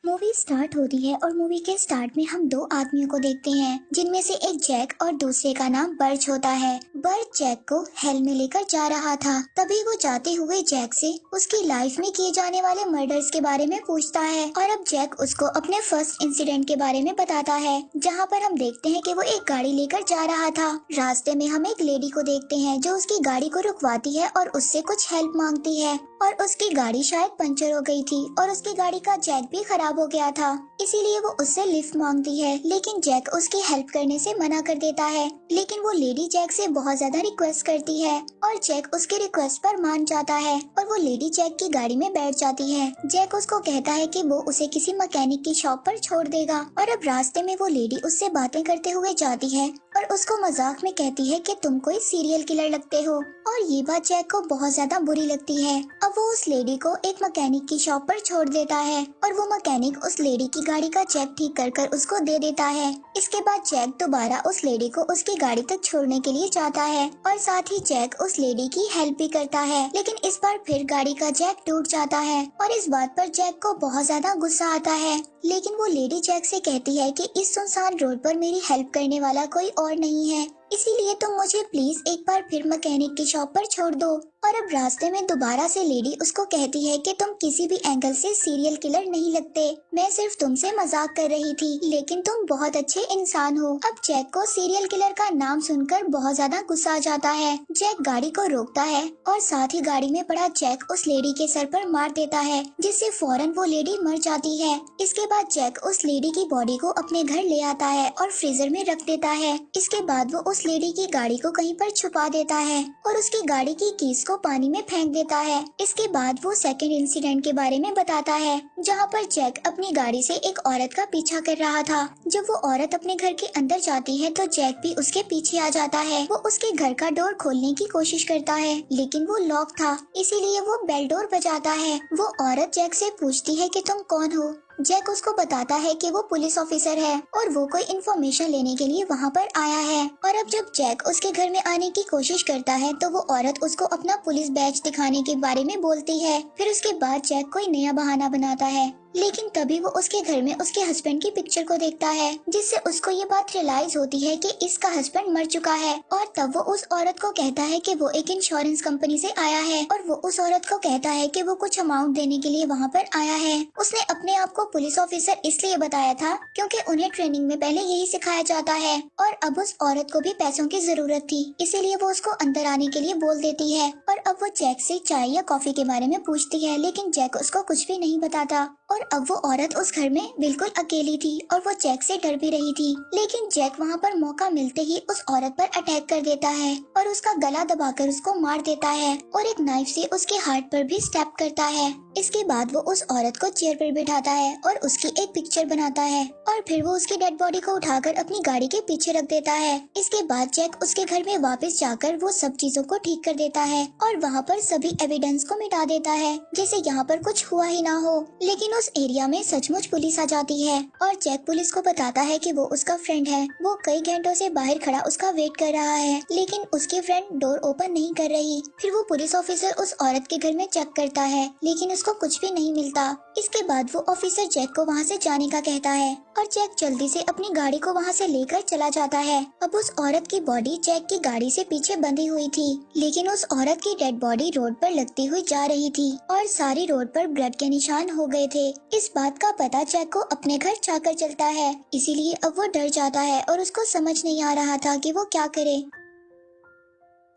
Movie start होती है और मूवी के स्टार्ट में हम दो आदमियों को देखते हैं जिनमें से एक जैक और दूसरे का नाम बर्च होता है। बर्च जैक को हेल में लेकर जा रहा था। तभी वो जाते हुए जैक से उसकी लाइफ में किए जाने वाले मर्डर्स के बारे में पूछता है और अब जैक उसको अपने फर्स्ट इंसिडेंट के बारे में बताता है, जहाँ पर हम देखते हैं कि वो एक गाड़ी लेकर जा रहा था। रास्ते में हम एक लेडी को देखते हैं जो उसकी गाड़ी को रुकवाती है और उससे कुछ हेल्प मांगती है और उसकी गाड़ी शायद पंचर हो गई थी और उसकी गाड़ी का जैक भी खराब हो गया था, इसीलिए वो उससे लिफ्ट मांगती है। लेकिन जैक उसकी हेल्प करने से मना कर देता है। लेकिन वो लेडी जैक से बहुत ज्यादा रिक्वेस्ट करती है और जैक उसके रिक्वेस्ट पर मान जाता है और वो लेडी जैक की गाड़ी में बैठ जाती है। जैक उसको कहता है कि वो उसे किसी मैकेनिक की शॉप पर छोड़ देगा और अब रास्ते में वो लेडी उससे बातें करते हुए जाती है और उसको मजाक में कहती है कि तुम कोई सीरियल किलर लगते हो, और ये बात जैक को बहुत ज्यादा बुरी लगती है। अब वो उस लेडी को एक मैकेनिक की शॉप पर छोड़ देता है और वो मैकेनिक उस लेडी की गाड़ी का जैक ठीक कर कर उसको दे देता है। इसके बाद जैक दोबारा उस लेडी को उसकी गाड़ी तक छोड़ने के लिए जाता है और साथ ही जैक उस लेडी की हेल्प भी करता है। लेकिन इस बार फिर गाड़ी का जैक टूट जाता है और इस बात पर जैक को बहुत ज्यादा गुस्सा आता है। लेकिन वो लेडी जैक से कहती है कि इस सुनसान रोड पर मेरी हेल्प करने वाला कोई और नहीं है, इसीलिए तुम मुझे प्लीज एक बार फिर मैकेनिक की शॉप पर छोड़ दो। और अब रास्ते में दोबारा से लेडी उसको कहती है कि तुम किसी भी एंगल से सीरियल किलर नहीं लगते, मैं सिर्फ तुमसे मजाक कर रही थी, लेकिन तुम बहुत अच्छे इंसान हो। अब जैक को सीरियल किलर का नाम सुनकर बहुत ज्यादा गुस्सा आ जाता है। जैक गाड़ी को रोकता है और साथ ही गाड़ी में पड़ा जैक उस लेडी के सर पर मार देता है, जिससे फौरन वो लेडी मर जाती है। इसके बाद जैक उस लेडी की बॉडी को अपने घर ले आता है और फ्रीजर में रख देता है। इसके बाद वो उस लेडी की गाड़ी को कहीं पर छुपा देता है और उसकी गाड़ी की कीज को पानी में फेंक देता है। इसके बाद वो सेकंड इंसिडेंट के बारे में बताता है, जहाँ पर जैक अपनी गाड़ी से एक औरत का पीछा कर रहा था। जब वो औरत अपने घर के अंदर जाती है तो जैक भी उसके पीछे आ जाता है। वो उसके घर का डोर खोलने की कोशिश करता है, लेकिन वो लॉक था, इसीलिए वो बेल डोर बजाता है। वो औरत जैक से पूछती है कि तुम कौन हो। जैक उसको बताता है कि वो पुलिस ऑफिसर है और वो कोई इन्फॉर्मेशन लेने के लिए वहाँ पर आया है। और अब जब जैक उसके घर में आने की कोशिश करता है तो वो औरत उसको अपना पुलिस बैज दिखाने के बारे में बोलती है। फिर उसके बाद जैक कोई नया बहाना बनाता है, लेकिन तभी वो उसके घर में उसके हस्बैंड की पिक्चर को देखता है, जिससे उसको ये बात रियलाइज होती है कि इसका हस्बैंड मर चुका है। और तब वो उस औरत को कहता है कि वो एक इंश्योरेंस कंपनी से आया है और वो उस औरत को कहता है कि वो कुछ अमाउंट देने के लिए वहाँ पर आया है। उसने अपने आप को पुलिस ऑफिसर इसलिए बताया था क्योंकि उन्हें ट्रेनिंग में पहले यही सिखाया जाता है और अब उस औरत को भी पैसों की जरूरत थी, इसीलिए वो उसको अंदर आने के लिए बोल देती है। और अब वो जैक से चाय या कॉफी के बारे में पूछती है, लेकिन जैक उसको कुछ भी नहीं बताता। और अब वो औरत उस घर में बिल्कुल अकेली थी और वो जैक से डर भी रही थी। लेकिन जैक वहाँ पर मौका मिलते ही उस औरत पर अटैक कर देता है और उसका गला दबाकर उसको मार देता है और एक नाइफ से उसके हार्ट पर भी स्टैप करता है। इसके बाद वो उस औरत को चेयर पर बिठाता है और उसकी एक पिक्चर बनाता है और फिर वो उसकी डेड बॉडी को उठाकर अपनी गाड़ी के पीछे रख देता है। इसके बाद जैक उसके घर में वापस जाकर वो सब चीजों को ठीक कर देता है और वहाँ पर सभी एविडेंस को मिटा देता है, जैसे यहाँ पर कुछ हुआ ही ना हो। लेकिन उस एरिया में सचमुच पुलिस आ जाती है और जैक पुलिस को बताता है कि वो उसका फ्रेंड है। वो कई घंटों से बाहर खड़ा उसका वेट कर रहा है, लेकिन उसकी फ्रेंड डोर ओपन नहीं कर रही। फिर वो पुलिस ऑफिसर उस औरत के घर में चेक करता है, लेकिन उसको कुछ भी नहीं मिलता। इसके बाद वो ऑफिसर जैक को वहाँ से जाने का कहता है और जैक जल्दी से अपनी गाड़ी को वहाँ से लेकर चला जाता है। अब उस औरत की बॉडी जैक की गाड़ी से पीछे बंधी हुई थी, लेकिन उस औरत की डेड बॉडी रोड पर लगती हुई जा रही थी और सारी रोड पर ब्लड के निशान हो गए थे। इस बात का पता जैक को अपने घर जाकर चलता है, इसीलिए अब वो डर जाता है और उसको समझ नहीं आ रहा था कि वो क्या करे।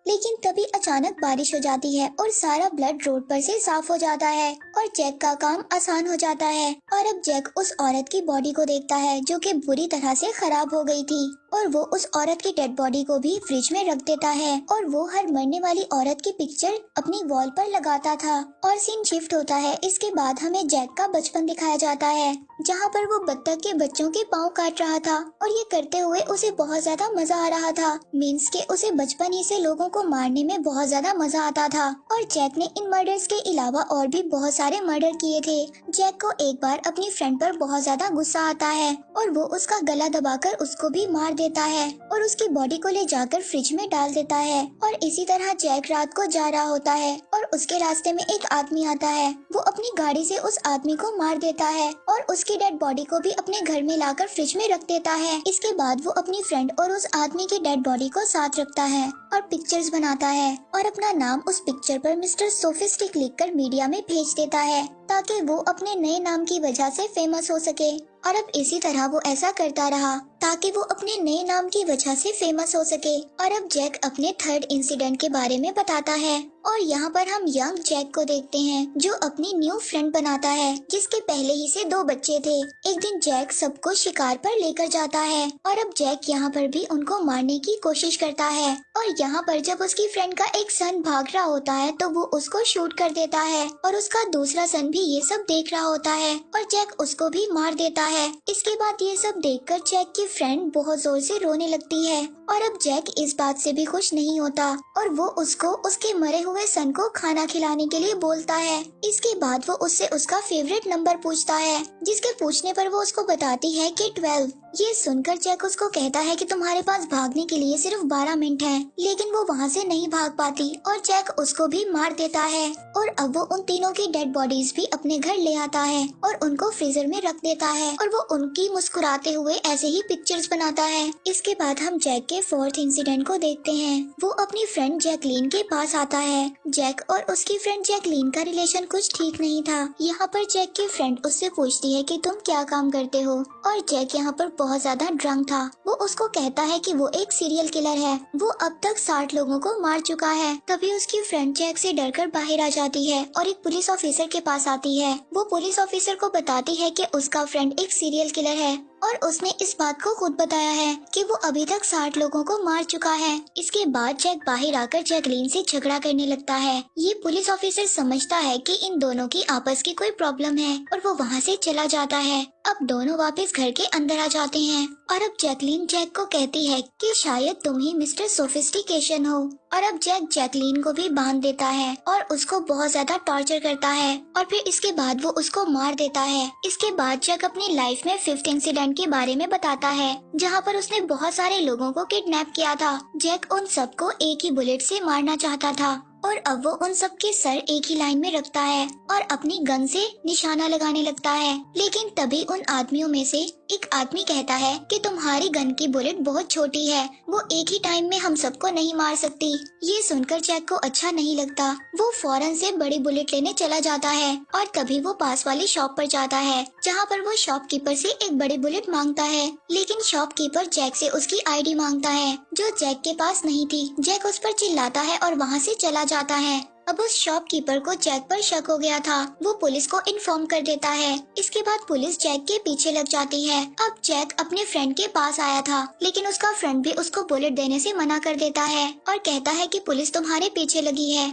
लेकिन तभी अचानक बारिश हो जाती है और सारा ब्लड रोड पर से साफ हो जाता है और जैक का काम आसान हो जाता है। और अब जैक उस औरत की बॉडी को देखता है जो कि बुरी तरह से खराब हो गई थी और वो उस औरत की डेड बॉडी को भी फ्रिज में रख देता है और वो हर मरने वाली औरत की पिक्चर अपनी वॉल पर लगाता था। और सीन शिफ्ट होता है। इसके बाद हमें जैक का बचपन दिखाया जाता है, जहाँ पर वो बत्तख के बच्चों के पाँव काट रहा था और ये करते हुए उसे बहुत ज्यादा मजा आ रहा था। मीन्स के उसे बचपन ही से लोगों को मारने में बहुत ज्यादा मजा आता था और जैक ने इन मर्डर्स के अलावा और भी बहुत सारे मर्डर किए थे। जैक को एक बार अपनी फ्रेंड पर बहुत ज्यादा गुस्सा आता है और वो उसका गला दबाकर उसको भी मार देता है और उसकी बॉडी को ले जाकर फ्रिज में डाल देता है। और इसी तरह जैक रात को जा रहा होता है और उसके रास्ते में एक आदमी आता है। वो अपनी गाड़ी से उस आदमी को मार देता है और उसकी डेड बॉडी को भी अपने घर में लाकर फ्रिज में रख देता है। इसके बाद वो अपनी फ्रेंड और उस आदमी की डेड बॉडी को साथ रखता है और पिक्चर्स बनाता है और अपना नाम उस पिक्चर पर मिस्टर सोफिस्टिक लिखकर मीडिया में भेज देता है ताकि वो अपने नए नाम की वजह से फेमस हो सके। और अब इसी तरह वो ऐसा करता रहा ताकि वो अपने नए नाम की वजह से फेमस हो सके। और अब जैक अपने थर्ड इंसिडेंट के बारे में बताता है और यहाँ पर हम यंग जैक को देखते हैं जो अपनी न्यू फ्रेंड बनाता है जिसके पहले ही से 2 बच्चे थे। एक दिन जैक सबको शिकार पर लेकर जाता है और अब जैक यहाँ पर भी उनको मारने की कोशिश करता है। और यहाँ पर जब उसकी फ्रेंड का एक सन भाग रहा होता है तो वो उसको शूट कर देता है और उसका दूसरा सन भी ये सब देख रहा होता है और जैक उसको भी मार देता है। इसके बाद ये सब देखकर जैक की फ्रेंड बहुत जोर से रोने लगती है और अब जैक इस बात से भी खुश नहीं होता और वो उसको उसके मरे हुए सन को खाना खिलाने के लिए बोलता है। इसके बाद वो उससे उसका फेवरेट नंबर पूछता है जिसके पूछने पर वो उसको बताती है कि 12। ये सुनकर जैक उसको कहता है कि तुम्हारे पास भागने के लिए सिर्फ 12 मिनट हैं, लेकिन वो वहाँ से नहीं भाग पाती और जैक उसको भी मार देता है। और अब वो उन तीनों की डेड बॉडीज भी अपने घर ले आता है और उनको फ्रीजर में रख देता है और वो उनकी मुस्कुराते हुए ऐसे ही पिक्चर्स बनाता है। इसके बाद हम जैक के फोर्थ इंसिडेंट को देखते हैं। वो अपनी फ्रेंड जैकलीन के पास आता है। जैक और उसकी फ्रेंड जैकलीन का रिलेशन कुछ ठीक नहीं था। यहाँ पर जैक की फ्रेंड उससे पूछती है कि तुम क्या काम करते हो और जैक यहाँ पर बहुत ज्यादा ड्रंक था। वो उसको कहता है कि वो एक सीरियल किलर है, वो अब तक 60 लोगों को मार चुका है। तभी उसकी फ्रेंड जैक से डरकर बाहर आ जाती है और एक पुलिस ऑफिसर के पास आती है। वो पुलिस ऑफिसर को बताती है कि उसका फ्रेंड एक सीरियल किलर है और उसने इस बात को खुद बताया है कि वो अभी तक 60 लोगों को मार चुका है। इसके बाद जैक बाहर आकर जैकलीन से झगड़ा करने लगता है। ये पुलिस ऑफिसर समझता है कि इन दोनों की आपस की कोई प्रॉब्लम है और वो वहाँ से चला जाता है। अब दोनों वापस घर के अंदर आ जाते हैं और अब जैकलीन जैक को कहती है कि शायद तुम ही मिस्टर सोफिस्टिकेशन हो। और अब जैक जैकलीन को भी बांध देता है और उसको बहुत ज्यादा टॉर्चर करता है और फिर इसके बाद वो उसको मार देता है। इसके बाद जैक अपनी लाइफ में 5th इंसिडेंट के बारे में बताता है जहाँ पर उसने बहुत सारे लोगों को किडनैप किया था। जैक उन सबको एक ही बुलेट से मारना चाहता था और अब वो उन सब के सर एक ही लाइन में रखता है और अपनी गन से निशाना लगाने लगता है। लेकिन तभी उन आदमियों में से एक आदमी कहता है कि तुम्हारी गन की बुलेट बहुत छोटी है, वो एक ही टाइम में हम सबको नहीं मार सकती। ये सुनकर जैक को अच्छा नहीं लगता। वो फौरन से बड़ी बुलेट लेने चला जाता है और तभी वो पास वाली शॉप पर जाता है जहाँ पर वो शॉपकीपर से एक बड़ी बुलेट मांगता है। लेकिन शॉपकीपर जैक से उसकी आईडी मांगता है जो जैक के पास नहीं थी। जैक उस पर चिल्लाता है और वहाँ से चला जाता है। अब उस शॉपकीपर को जैक पर शक हो गया था। वो पुलिस को इन्फॉर्म कर देता है। इसके बाद पुलिस जैक के पीछे लग जाती है। अब जैक अपने फ्रेंड के पास आया था लेकिन उसका फ्रेंड भी उसको बुलेट देने से मना कर देता है और कहता है कि पुलिस तुम्हारे पीछे लगी है।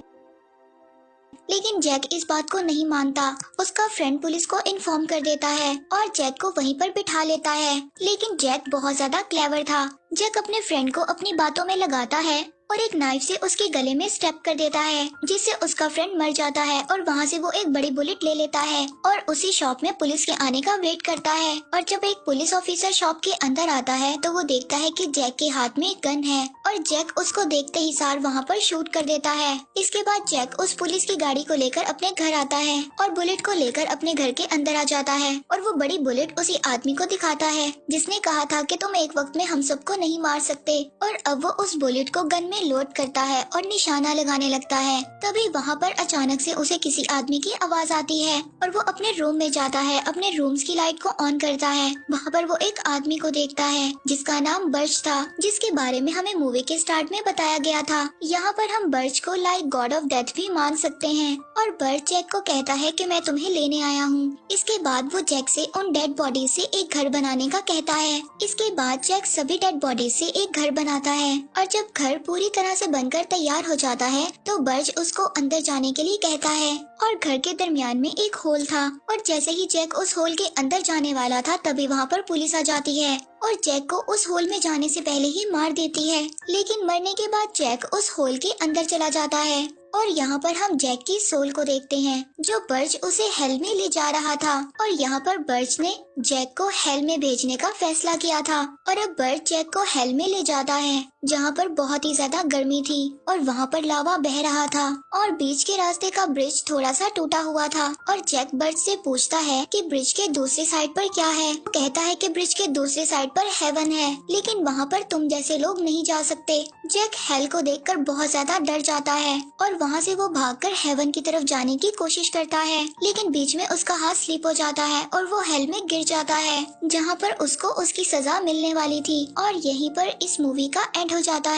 लेकिन जैक इस बात को नहीं मानता। उसका फ्रेंड पुलिस को इन्फॉर्म कर देता है और जैक को वहीं पर बिठा लेता है। लेकिन जैक बहुत ज्यादा क्लेवर था। जैक अपने फ्रेंड को अपनी बातों में लगाता है और एक नाइफ से उसके गले में स्टेप कर देता है जिससे उसका फ्रेंड मर जाता है और वहाँ से वो एक बड़ी बुलेट ले लेता है और उसी शॉप में पुलिस के आने का वेट करता है। और जब एक पुलिस ऑफिसर शॉप के अंदर आता है तो वो देखता है कि जैक के हाथ में एक गन है और जैक उसको देखते ही सार वहाँ पर शूट कर देता है। इसके बाद जैक उस पुलिस की गाड़ी को लेकर अपने घर आता है और बुलेट को लेकर अपने घर के अंदर आ जाता है और वो बड़ी बुलेट उसी आदमी को दिखाता है जिसने कहा था कि तुम एक वक्त में हम सबको नहीं मार सकते। और अब वो उस बुलेट को गन में लोड करता है और निशाना लगाने लगता है। तभी वहाँ पर अचानक से उसे किसी आदमी की आवाज आती है और वो अपने रूम में जाता है। अपने रूम्स की लाइट को ऑन करता है। वहाँ पर वो एक आदमी को देखता है जिसका नाम बर्च था, जिसके बारे में हमें मूवी के स्टार्ट में बताया गया था। यहाँ पर हम बर्च को लाइक गॉड ऑफ डेथ भी मान सकते हैं। और बर्च जैक को कहता है कि मैं तुम्हें लेने आया हूँ। इसके बाद वो जैक से उन डेड बॉडी से एक घर बनाने का कहता है। इसके बाद जैक सभी डेड बॉडी से एक घर बनाता है और जब घर पूरी पूरी तरह से बनकर तैयार हो जाता है तो बर्ज उसको अंदर जाने के लिए कहता है और घर के दरमियान में एक होल था और जैसे ही जैक उस होल के अंदर जाने वाला था तभी वहाँ पर पुलिस आ जाती है और जैक को उस होल में जाने से पहले ही मार देती है। लेकिन मरने के बाद जैक उस होल के अंदर चला जाता है और यहाँ पर हम जैक की सोल को देखते हैं जो बर्ज उसे हेल में ले जा रहा था और यहाँ पर बर्ज ने जैक को हेल में भेजने का फैसला किया था और अब बर्ज जैक को हेल में ले जाता है जहाँ पर बहुत ही ज्यादा गर्मी थी और वहाँ पर लावा बह रहा था और बीच के रास्ते का ब्रिज थोड़ा सा टूटा हुआ था और जैक बर्ज से पूछता है कि ब्रिज के दूसरी साइड पर क्या है। वो कहता है कि ब्रिज के दूसरी साइड पर हेवन है लेकिन वहाँ पर तुम जैसे लोग नहीं जा सकते। जैक हेल को देखकर बहुत ज्यादा डर जाता है और वहाँ से वो भागकर हेवन की तरफ जाने की कोशिश करता है लेकिन बीच में उसका हाथ स्लिप हो जाता है और वो हेल में गिर जाता है जहाँ पर उसको उसकी सजा मिलने वाली थी और यहीं पर इस मूवी का एंड हो जाता है।